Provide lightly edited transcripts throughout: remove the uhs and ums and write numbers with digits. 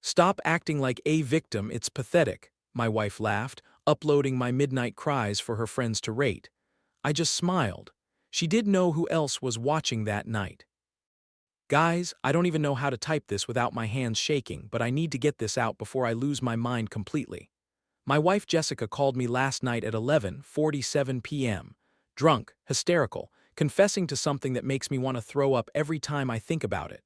Stop acting like a victim, it's pathetic, my wife laughed, uploading my midnight cries for her friends to rate. I just smiled. She did know who else was watching that night. Guys, I don't even know how to type this without my hands shaking, but I need to get this out before I lose my mind completely. My wife Jessica called me last night at 11:47 p.m., drunk, hysterical, confessing to something that makes me want to throw up every time I think about it.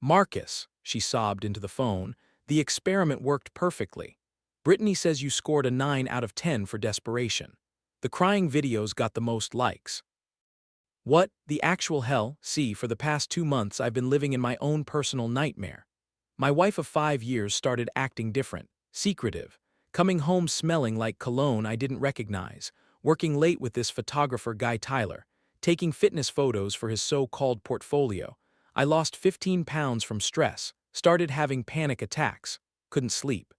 Marcus, she sobbed into the phone, the experiment worked perfectly. Brittany says you scored a 9 out of 10 for desperation. The crying videos got the most likes. What, the actual hell? See, for the past 2 months I've been living in my own personal nightmare. My wife of 5 years started acting different, secretive, coming home smelling like cologne I didn't recognize, working late with this photographer guy Tyler, taking fitness photos for his so-called portfolio. I lost 15 pounds from stress, started having panic attacks, couldn't sleep.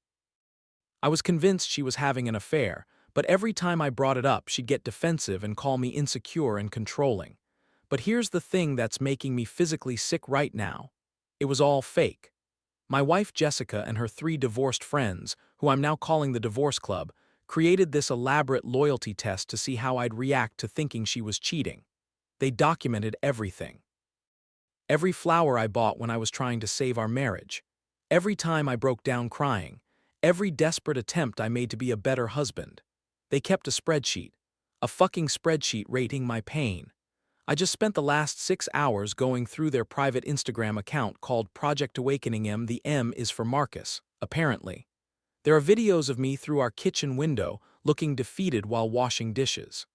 I was convinced she was having an affair, but every time I brought it up she'd get defensive and call me insecure and controlling. But here's the thing that's making me physically sick right now. It was all fake. My wife Jessica and her 3 divorced friends, who I'm now calling the Divorce Club, created this elaborate loyalty test to see how I'd react to thinking she was cheating. They documented everything. Every flower I bought when I was trying to save our marriage. Every time I broke down crying. Every desperate attempt I made to be a better husband. They kept a spreadsheet. A fucking spreadsheet rating my pain. I just spent the last 6 hours going through their private Instagram account called Project Awakening M. The M is for Marcus, apparently. There are videos of me through our kitchen window looking defeated while washing dishes.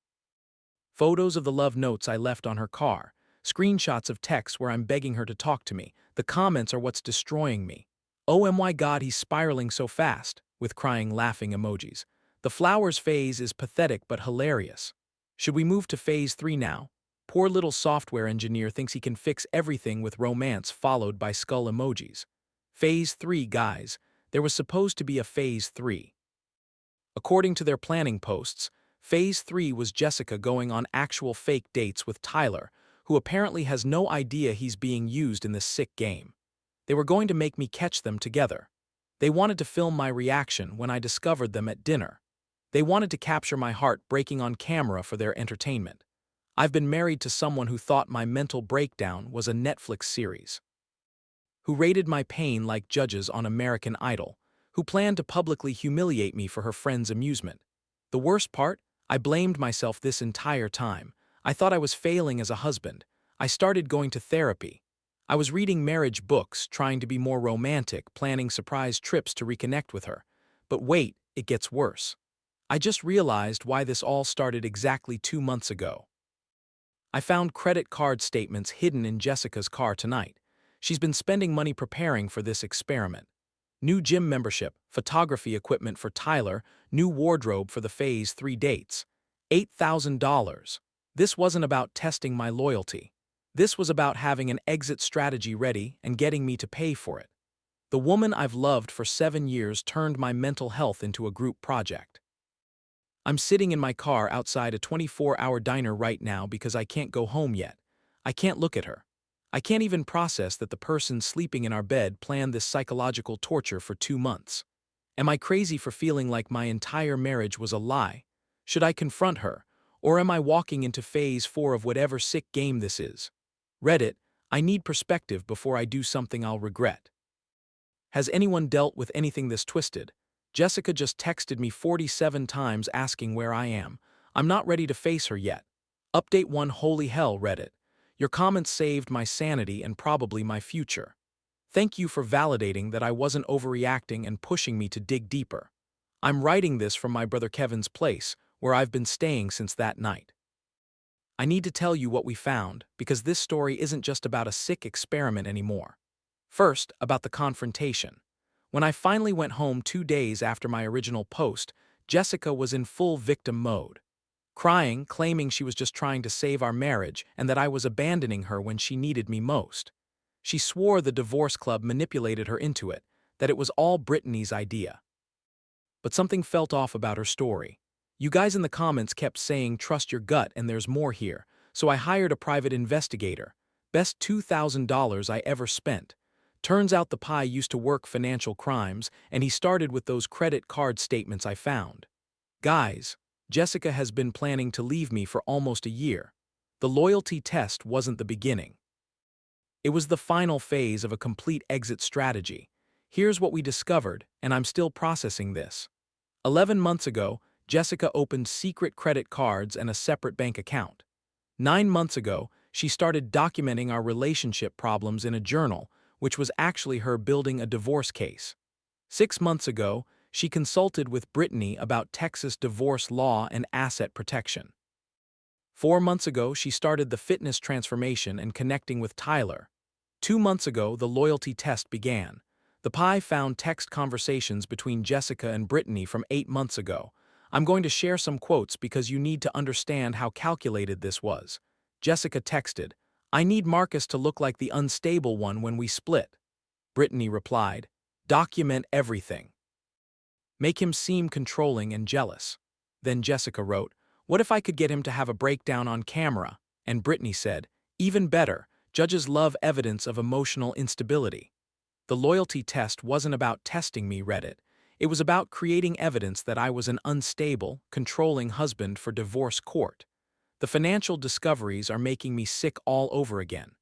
Photos of the love notes I left on her car. Screenshots of texts where I'm begging her to talk to me. The comments are what's destroying me. Oh my god, he's spiraling so fast, with crying laughing emojis. The flowers phase is pathetic but hilarious. Should we move to phase 3 now? Poor little software engineer thinks he can fix everything with romance followed by skull emojis. Phase 3, guys. There was supposed to be a phase 3. According to their planning posts, phase 3 was Jessica going on actual fake dates with Tyler, who apparently has no idea he's being used in this sick game. They were going to make me catch them together. They wanted to film my reaction when I discovered them at dinner. They wanted to capture my heart breaking on camera for their entertainment. I've been married to someone who thought my mental breakdown was a Netflix series, who rated my pain like judges on American Idol, who planned to publicly humiliate me for her friends' amusement. The worst part? I blamed myself this entire time. I thought I was failing as a husband. I started going to therapy. I was reading marriage books, trying to be more romantic, planning surprise trips to reconnect with her. But wait, it gets worse. I just realized why this all started exactly 2 months ago. I found credit card statements hidden in Jessica's car tonight. She's been spending money preparing for this experiment. New gym membership, photography equipment for Tyler, new wardrobe for the phase 3 dates. $8,000. This wasn't about testing my loyalty. This was about having an exit strategy ready and getting me to pay for it. The woman I've loved for 7 years turned my mental health into a group project. I'm sitting in my car outside a 24-hour diner right now because I can't go home yet. I can't look at her. I can't even process that the person sleeping in our bed planned this psychological torture for 2 months. Am I crazy for feeling like my entire marriage was a lie? Should I confront her? Or am I walking into phase 4 of whatever sick game this is? Reddit, I need perspective before I do something I'll regret. Has anyone dealt with anything this twisted? Jessica just texted me 47 times asking where I am. I'm not ready to face her yet. Update 1. Holy hell, Reddit. Your comments saved my sanity and probably my future. Thank you for validating that I wasn't overreacting and pushing me to dig deeper. I'm writing this from my brother Kevin's place, where I've been staying since that night. I need to tell you what we found, because this story isn't just about a sick experiment anymore. First, about the confrontation. When I finally went home 2 days after my original post, Jessica was in full victim mode. Crying, claiming she was just trying to save our marriage and that I was abandoning her when she needed me most. She swore the divorce club manipulated her into it, that it was all Brittany's idea. But something felt off about her story. You guys in the comments kept saying trust your gut and there's more here, so I hired a private investigator. Best $2,000 I ever spent. Turns out the pie used to work financial crimes, and he started with those credit card statements I found. Guys, Jessica has been planning to leave me for almost a year. The loyalty test wasn't the beginning. It was the final phase of a complete exit strategy. Here's what we discovered, and I'm still processing this. 11 months ago, Jessica opened secret credit cards and a separate bank account. 9 months ago, she started documenting our relationship problems in a journal, which was actually her building a divorce case. 6 months ago, she consulted with Brittany about Texas divorce law and asset protection. 4 months ago, she started the fitness transformation and connecting with Tyler. 2 months ago, the loyalty test began. The pie found text conversations between Jessica and Brittany from 8 months ago. I'm going to share some quotes because you need to understand how calculated this was. Jessica texted, "I need Marcus to look like the unstable one when we split." Brittany replied, "Document everything. Make him seem controlling and jealous." Then Jessica wrote, "What if I could get him to have a breakdown on camera?" And Brittany said, "Even better, judges love evidence of emotional instability." The loyalty test wasn't about testing me, Reddit. It was about creating evidence that I was an unstable, controlling husband for divorce court. The financial discoveries are making me sick all over again.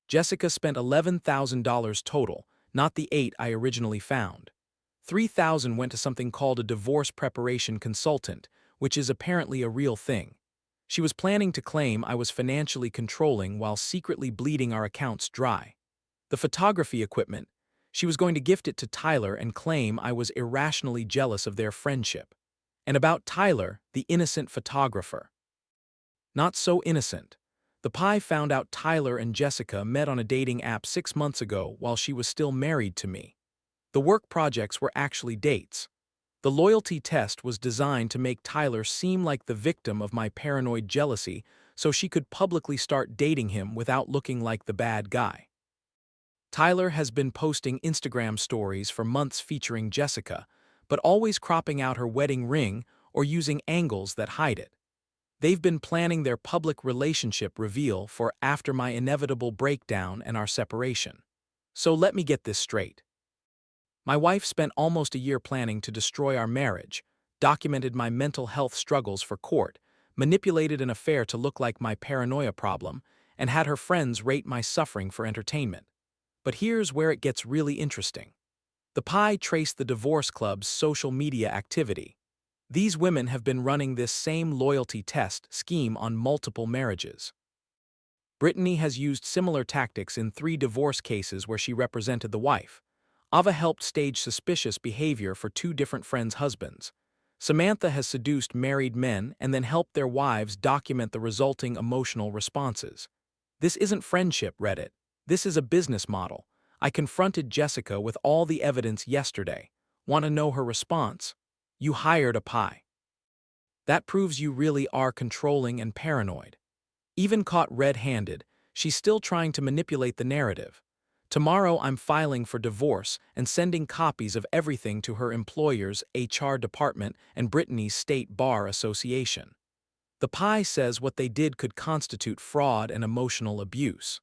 Jessica spent $11,000 total, not the 8 I originally found. $3,000 went to something called a divorce preparation consultant, which is apparently a real thing. She was planning to claim I was financially controlling while secretly bleeding our accounts dry. The photography equipment, she was going to gift it to Tyler and claim I was irrationally jealous of their friendship. And about Tyler, the innocent photographer. Not so innocent. The pie found out Tyler and Jessica met on a dating app 6 months ago while she was still married to me. The work projects were actually dates. The loyalty test was designed to make Tyler seem like the victim of my paranoid jealousy so she could publicly start dating him without looking like the bad guy. Tyler has been posting Instagram stories for months featuring Jessica, but always cropping out her wedding ring or using angles that hide it. They've been planning their public relationship reveal for after my inevitable breakdown and our separation. So let me get this straight. My wife spent almost a year planning to destroy our marriage, documented my mental health struggles for court, manipulated an affair to look like my paranoia problem, and had her friends rate my suffering for entertainment. But here's where it gets really interesting. The pie traced the divorce club's social media activity. These women have been running this same loyalty test scheme on multiple marriages. Brittany has used similar tactics in 3 divorce cases where she represented the wife. Ava helped stage suspicious behavior for 2 different friends' husbands. Samantha has seduced married men and then helped their wives document the resulting emotional responses. This isn't friendship, Reddit. This is a business model. I confronted Jessica with all the evidence yesterday. Want to know her response? "You hired a pie." That proves you really are controlling and paranoid. Even caught red-handed, she's still trying to manipulate the narrative. Tomorrow I'm filing for divorce and sending copies of everything to her employer's HR department and Brittany's state bar association. The pie says what they did could constitute fraud and emotional abuse.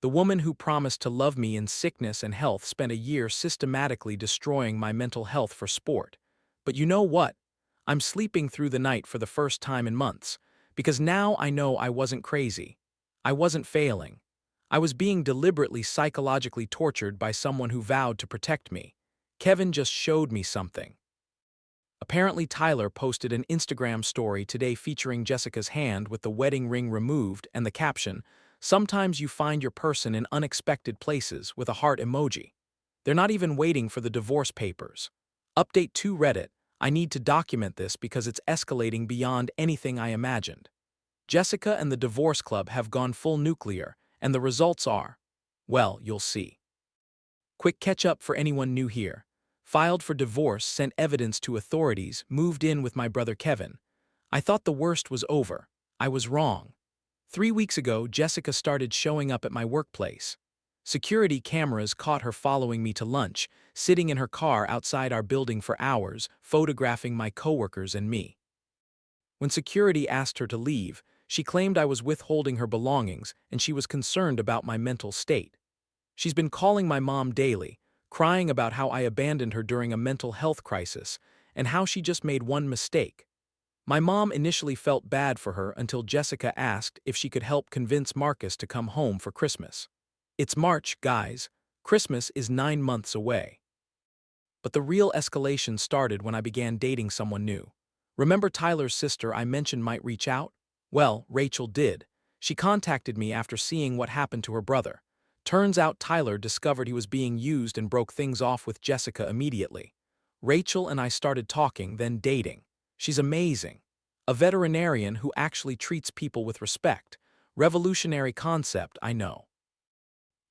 The woman who promised to love me in sickness and health spent a year systematically destroying my mental health for sport. But you know what? I'm sleeping through the night for the first time in months, because now I know I wasn't crazy. I wasn't failing. I was being deliberately psychologically tortured by someone who vowed to protect me. Kevin just showed me something. Apparently Tyler posted an Instagram story today featuring Jessica's hand with the wedding ring removed and the caption, "Sometimes you find your person in unexpected places," with a heart emoji. They're not even waiting for the divorce papers. Update to Reddit. I need to document this because it's escalating beyond anything I imagined. Jessica and the divorce club have gone full nuclear, and the results are, well, you'll see. Quick catch-up for anyone new here. Filed for divorce, sent evidence to authorities, moved in with my brother Kevin. I thought the worst was over. I was wrong. 3 weeks ago, Jessica started showing up at my workplace. Security cameras caught her following me to lunch, sitting in her car outside our building for hours, photographing my coworkers and me. When security asked her to leave, she claimed I was withholding her belongings and she was concerned about my mental state. She's been calling my mom daily, crying about how I abandoned her during a mental health crisis and how she just made one mistake. My mom initially felt bad for her until Jessica asked if she could help convince Marcus to come home for Christmas. It's March, guys. Christmas is 9 months away. But the real escalation started when I began dating someone new. Remember Tyler's sister I mentioned might reach out? Well, Rachel did. She contacted me after seeing what happened to her brother. Turns out Tyler discovered he was being used and broke things off with Jessica immediately. Rachel and I started talking, then dating. She's amazing. A veterinarian who actually treats people with respect. Revolutionary concept, I know.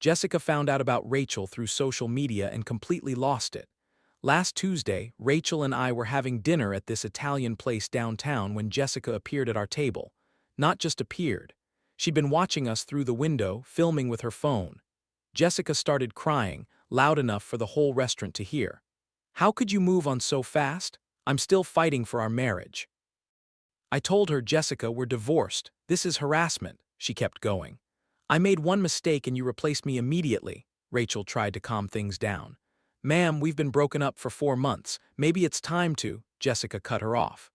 Jessica found out about Rachel through social media and completely lost it. Last Tuesday, Rachel and I were having dinner at this Italian place downtown when Jessica appeared at our table. Not just appeared. She'd been watching us through the window, filming with her phone. Jessica started crying, loud enough for the whole restaurant to hear. "How could you move on so fast? I'm still fighting for our marriage." I told her, "Jessica, we're divorced. This is harassment," she kept going. "I made one mistake and you replaced me immediately." Rachel tried to calm things down. "Ma'am, we've been broken up for 4 months. Maybe it's time to," Jessica cut her off.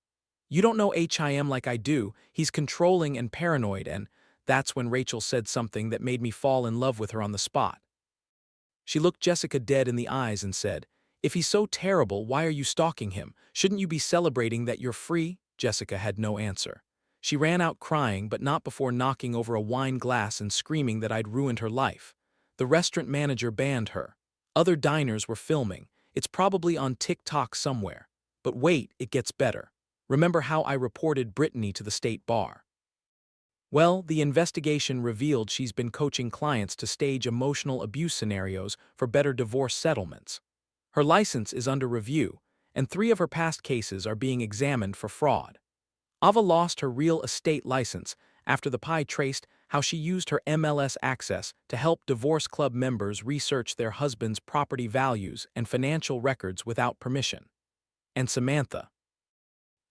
"You don't know him like I do. He's controlling and paranoid," and that's when Rachel said something that made me fall in love with her on the spot. She looked Jessica dead in the eyes and said, "If he's so terrible, why are you stalking him? Shouldn't you be celebrating that you're free?" Jessica had no answer. She ran out crying, but not before knocking over a wine glass and screaming that I'd ruined her life. The restaurant manager banned her. Other diners were filming. It's probably on TikTok somewhere. But wait, it gets better. Remember how I reported Brittany to the state bar? Well, the investigation revealed she's been coaching clients to stage emotional abuse scenarios for better divorce settlements. Her license is under review, and 3 of her past cases are being examined for fraud. Ava lost her real estate license after the PI traced how she used her MLS access to help divorce club members research their husbands' property values and financial records without permission. And Samantha.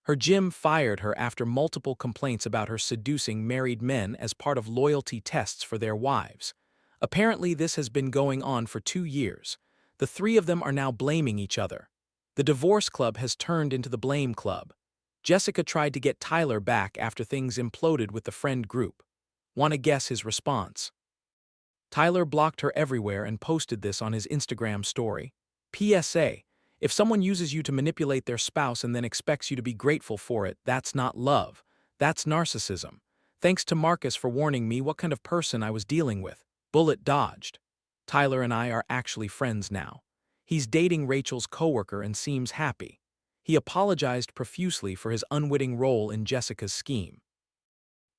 Her gym fired her after multiple complaints about her seducing married men as part of loyalty tests for their wives. Apparently, this has been going on for 2 years. The 3 of them are now blaming each other. The divorce club has turned into the blame club. Jessica tried to get Tyler back after things imploded with the friend group. Want to guess his response? Tyler blocked her everywhere and posted this on his Instagram story. PSA: if someone uses you to manipulate their spouse and then expects you to be grateful for it, that's not love. That's narcissism. Thanks to Marcus for warning me what kind of person I was dealing with. Bullet dodged. Tyler and I are actually friends now. He's dating Rachel's coworker and seems happy. He apologized profusely for his unwitting role in Jessica's scheme.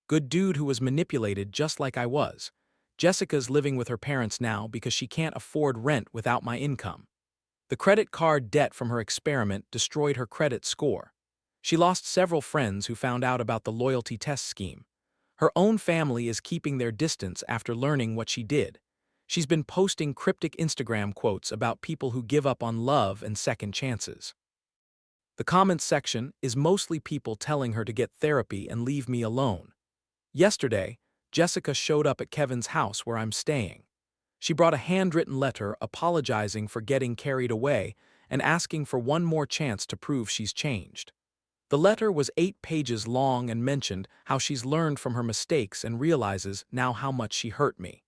Good dude who was manipulated just like I was. Jessica's living with her parents now because she can't afford rent without my income. The credit card debt from her experiment destroyed her credit score. She lost several friends who found out about the loyalty test scheme. Her own family is keeping their distance after learning what she did. She's been posting cryptic Instagram quotes about people who give up on love and second chances. The comments section is mostly people telling her to get therapy and leave me alone. Yesterday, Jessica showed up at Kevin's house where I'm staying. She brought a handwritten letter apologizing for getting carried away and asking for one more chance to prove she's changed. The letter was 8 pages long and mentioned how she's learned from her mistakes and realizes now how much she hurt me.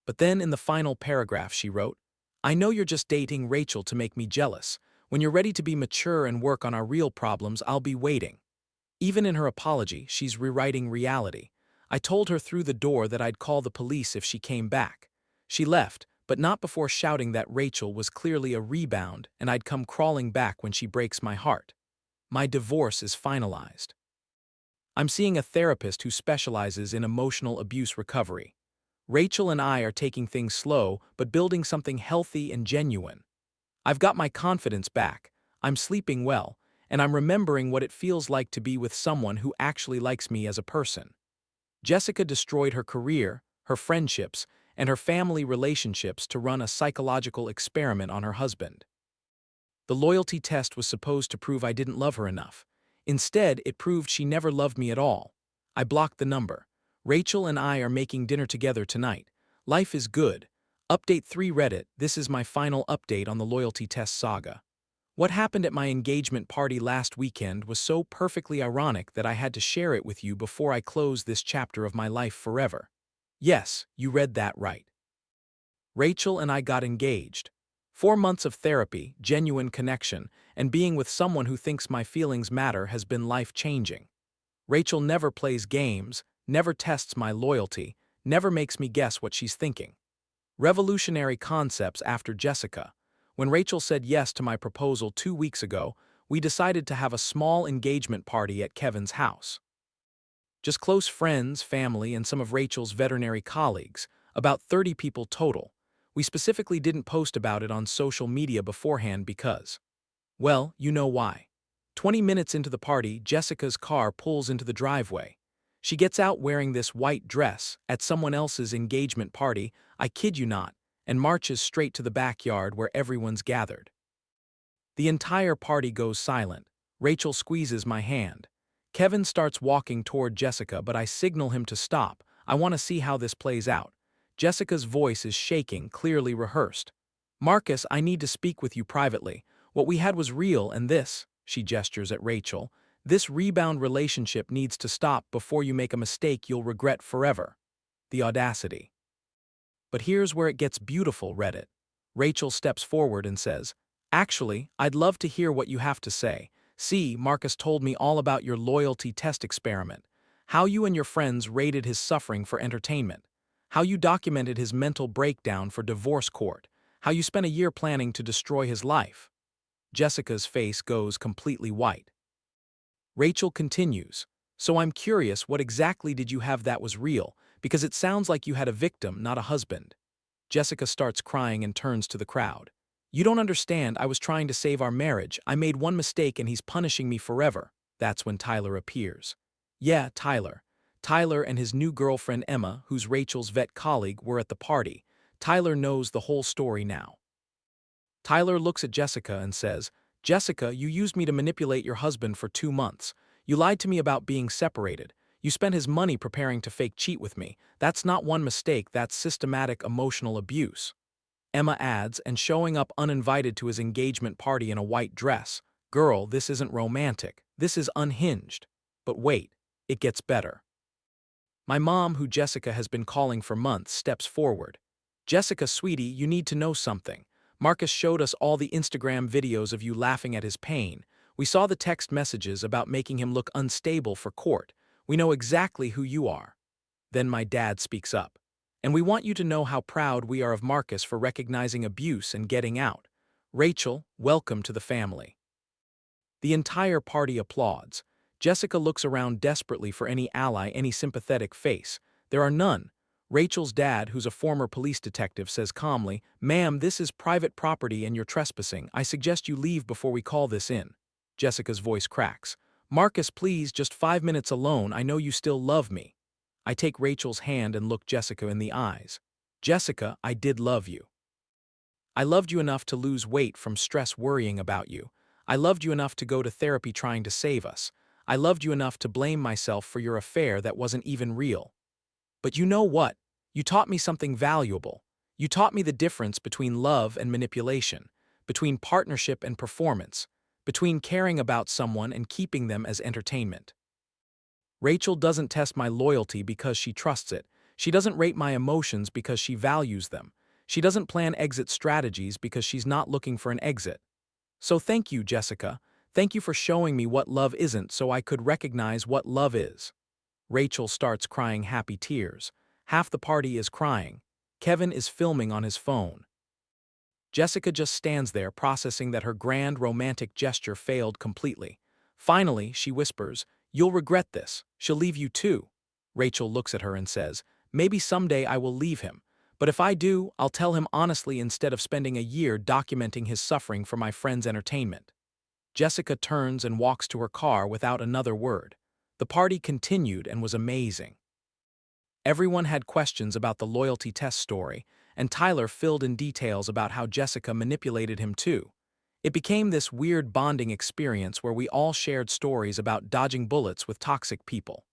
But then in the final paragraph she wrote, "I know you're just dating Rachel to make me jealous. When you're ready to be mature and work on our real problems, I'll be waiting." Even in her apology, she's rewriting reality. I told her through the door that I'd call the police if she came back. She left, but not before shouting that Rachel was clearly a rebound and I'd come crawling back when she breaks my heart. My divorce is finalized. I'm seeing a therapist who specializes in emotional abuse recovery. Rachel and I are taking things slow, but building something healthy and genuine. I've got my confidence back, I'm sleeping well, and I'm remembering what it feels like to be with someone who actually likes me as a person. Jessica destroyed her career, her friendships, and her family relationships to run a psychological experiment on her husband. The loyalty test was supposed to prove I didn't love her enough. Instead, it proved she never loved me at all. I blocked the number. Rachel and I are making dinner together tonight. Life is good. Update 3 Reddit, this is my final update on the loyalty test saga. What happened at my engagement party last weekend was so perfectly ironic that I had to share it with you before I close this chapter of my life forever. Yes, you read that right. Rachel and I got engaged. 4 months of therapy, genuine connection, and being with someone who thinks my feelings matter has been life-changing. Rachel never plays games, never tests my loyalty, never makes me guess what she's thinking. Revolutionary concepts after Jessica. When Rachel said yes to my proposal 2 weeks ago, we decided to have a small engagement party at Kevin's house. Just close friends, family, and some of Rachel's veterinary colleagues, about 30 people total. We specifically didn't post about it on social media beforehand because, well, you know why. 20 minutes into the party, Jessica's car pulls into the driveway. She gets out wearing this white dress at someone else's engagement party, I kid you not, and marches straight to the backyard where everyone's gathered. The entire party goes silent. Rachel squeezes my hand. Kevin starts walking toward Jessica, but I signal him to stop. I want to see how this plays out. Jessica's voice is shaking, clearly rehearsed. Marcus, I need to speak with you privately. What we had was real, and this, she gestures at Rachel, this rebound relationship needs to stop before you make a mistake you'll regret forever. The audacity. But here's where it gets beautiful, Reddit. Rachel steps forward and says, actually, I'd love to hear what you have to say. See, Marcus told me all about your loyalty test experiment, how you and your friends rated his suffering for entertainment, how you documented his mental breakdown for divorce court, how you spent a year planning to destroy his life. Jessica's face goes completely white. Rachel continues, so I'm curious, what exactly did you have that was real, because it sounds like you had a victim, not a husband. Jessica starts crying and turns to the crowd. You don't understand, I was trying to save our marriage. I made one mistake and he's punishing me forever. That's when Tyler appears. Yeah, Tyler. Tyler and his new girlfriend Emma, who's Rachel's vet colleague, were at the party. Tyler knows the whole story now. Tyler looks at Jessica and says, Jessica, you used me to manipulate your husband for 2 months. You lied to me about being separated. You spent his money preparing to fake cheat with me. That's not one mistake, that's systematic emotional abuse. Emma adds, and showing up uninvited to his engagement party in a white dress. Girl, this isn't romantic. This is unhinged. But wait, it gets better. My mom, who Jessica has been calling for months, steps forward. Jessica, sweetie, you need to know something. Marcus showed us all the Instagram videos of you laughing at his pain. We saw the text messages about making him look unstable for court. We know exactly who you are. Then my dad speaks up. And we want you to know how proud we are of Marcus for recognizing abuse and getting out. Rachel, welcome to the family. The entire party applauds. Jessica looks around desperately for any ally, any sympathetic face. There are none. Rachel's dad, who's a former police detective, says calmly, Ma'am, this is private property and you're trespassing. I suggest you leave before we call this in. Jessica's voice cracks. Marcus, please, just 5 minutes alone. I know you still love me. I take Rachel's hand and look Jessica in the eyes. Jessica, I did love you. I loved you enough to lose weight from stress worrying about you. I loved you enough to go to therapy trying to save us. I loved you enough to blame myself for your affair that wasn't even real. But you know what? You taught me something valuable. You taught me the difference between love and manipulation, between partnership and performance, between caring about someone and keeping them as entertainment. Rachel doesn't test my loyalty because she trusts it. She doesn't rate my emotions because she values them. She doesn't plan exit strategies because she's not looking for an exit. So thank you, Jessica. Thank you for showing me what love isn't so I could recognize what love is. Rachel starts crying happy tears. Half the party is crying. Kevin is filming on his phone. Jessica just stands there processing that her grand romantic gesture failed completely. Finally, she whispers, You'll regret this. She'll leave you too. Rachel looks at her and says, Maybe someday I will leave him. But if I do, I'll tell him honestly instead of spending a year documenting his suffering for my friend's entertainment. Jessica turns and walks to her car without another word. The party continued and was amazing. Everyone had questions about the loyalty test story, and Tyler filled in details about how Jessica manipulated him too. It became this weird bonding experience where we all shared stories about dodging bullets with toxic people.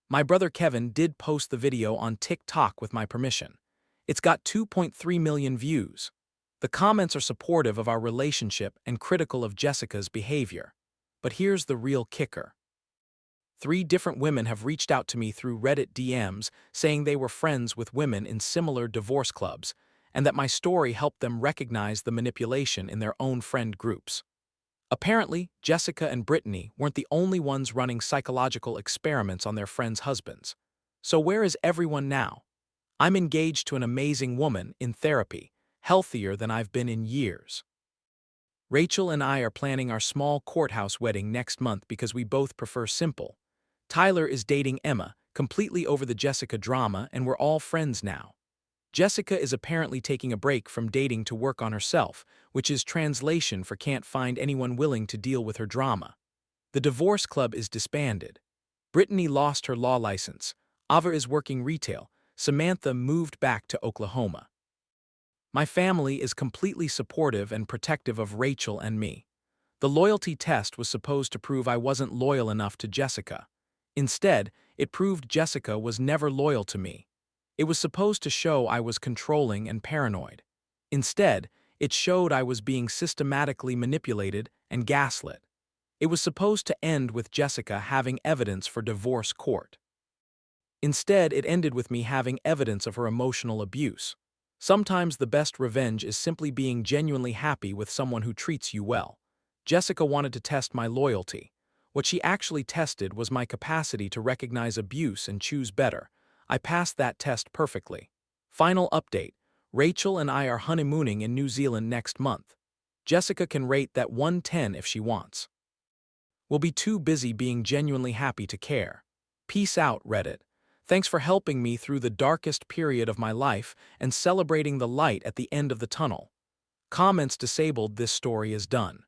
My brother Kevin did post the video on TikTok with my permission. It's got 2.3 million views. The comments are supportive of our relationship and critical of Jessica's behavior. But here's the real kicker. 3 different women have reached out to me through Reddit DMs saying they were friends with women in similar divorce clubs, and that my story helped them recognize the manipulation in their own friend groups. Apparently, Jessica and Brittany weren't the only ones running psychological experiments on their friends' husbands. So where is everyone now? I'm engaged to an amazing woman in therapy, healthier than I've been in years. Rachel and I are planning our small courthouse wedding next month because we both prefer simple. Tyler is dating Emma, completely over the Jessica drama, and we're all friends now. Jessica is apparently taking a break from dating to work on herself, which is translation for can't find anyone willing to deal with her drama. The divorce club is disbanded. Brittany lost her law license. Ava is working retail. Samantha moved back to Oklahoma. My family is completely supportive and protective of Rachel and me. The loyalty test was supposed to prove I wasn't loyal enough to Jessica. Instead, it proved Jessica was never loyal to me. It was supposed to show I was controlling and paranoid. Instead, it showed I was being systematically manipulated and gaslit. It was supposed to end with Jessica having evidence for divorce court. Instead, it ended with me having evidence of her emotional abuse. Sometimes the best revenge is simply being genuinely happy with someone who treats you well. Jessica wanted to test my loyalty. What she actually tested was my capacity to recognize abuse and choose better. I passed that test perfectly. Final update. Rachel and I are honeymooning in New Zealand next month. Jessica can rate that 110 if she wants. We'll be too busy being genuinely happy to care. Peace out, Reddit. Thanks for helping me through the darkest period of my life and celebrating the light at the end of the tunnel. Comments disabled. This story is done.